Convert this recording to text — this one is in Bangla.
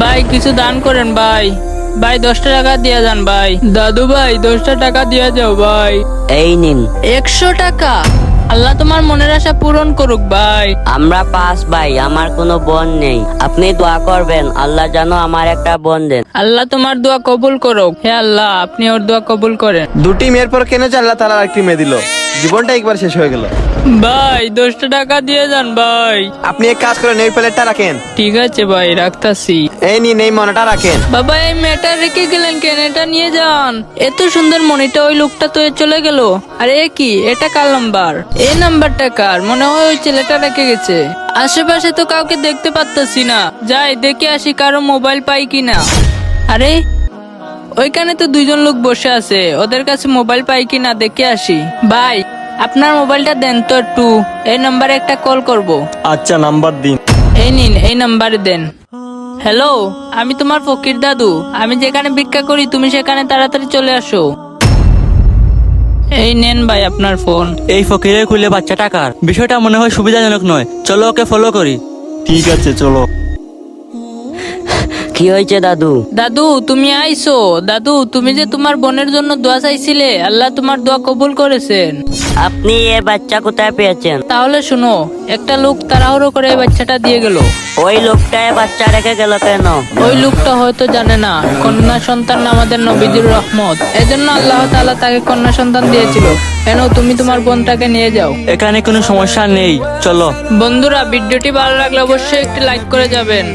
ভাই কিছু দান করেন ভাই। ভাই 10টা টাকা দিয়ে যান ভাই। দাদু ভাই 10টা টাকা দিয়ে যাও ভাই। এই নিন। 100 টাকা? আল্লাহ তোমার মনের আশা পূরণ করুক ভাই। আমরা 5 ভাই, আমার কোনো বোন নেই। আপনি দোয়া করবেন আল্লাহ যেন আমার একটা বোন দেন। আল্লাহ তোমার দোয়া কবুল করুক। হে আল্লাহ, আপনি ওর দোয়া কবুল করেন। দুটি মেয়ের পর কেন যে আল্লাহ তাআলা আরেকটি মেয়ে দিল, জীবনটা একবার শেষ হয়ে গেল। ভাই 10টা টাকা দিয়ে যান ভাই। আপনি এক কাজ করেন, এই প্লেটটা রাখেন। ঠিক আছে ভাই, রাখতাছি। এই নিন, এই মনাটা রাখেন। বাবা এই মেয়েটা রেখে গেলেন কেন? এটা নিয়ে যান। এত সুন্দর মনিটা, ওই লোকটা তো চলে গেল। আরে এ কি, এটা কার নাম্বার? এই নাম্বারটা কার? মনে হয় ওই ছেলেটা রেখে গেছে। আশেপাশে তো কাউকে দেখতে পাচ্তাছি না। যাই দেখে আসি কারো মোবাইল পাই কিনা। আরে ওইখানে তো 2জন লোক বসে আছে, ওদের কাছে মোবাইল পাই কিনা দেখে আসি। ভাই আপনার মোবাইলটা দেন তো একটু, এই নাম্বারে একটা কল করব। আচ্ছা, নাম্বার দিন। এই নিন, এই নাম্বারে দেন। হ্যালো, আমি তোমার ফকির দাদু। আমি যেখানে ভিক্ষা করি তুমি সেখানে তাড়াতাড়ি চলে আসো। এই নেন ভাই আপনার ফোন। এই ফকিরের খুলে বাচ্চা টাকার বিষয়টা মনে হয় সুবিধাজনক নয়, চলো ওকে ফলো করি। ঠিক আছে, চলো। কি হয়েছে দাদু? দাদু তুমি আইছো? দাদু তুমি যে তোমার বোনের জন্য দোয়া চাইছিলে, আল্লাহ তোমার দোয়া কবুল করেছেন। আপনি এ বাচ্চা কোথায় পেয়েছেন? তাহলে শুনো, একটা লোক তাড়াহুড়ো করে এই বাচ্চাটা দিয়ে গেল। ওই লোকটায় বাচ্চা রেখে গেল কেন? ওই লোকটা হয়তো জানে না কন্যা সন্তান আমাদের নবীজির রহমত, এজন্য আল্লাহ তাআলা তাকে কন্যা সন্তান দিয়েছিল। কেন, তুমি তোমার বোনটাকে নিয়ে যাও। এখানে কোনো সমস্যা নেই, চলো। বন্ধুরা ভিডিওটি ভালো লাগলে অবশ্যই একটি লাইক করে যাবেন।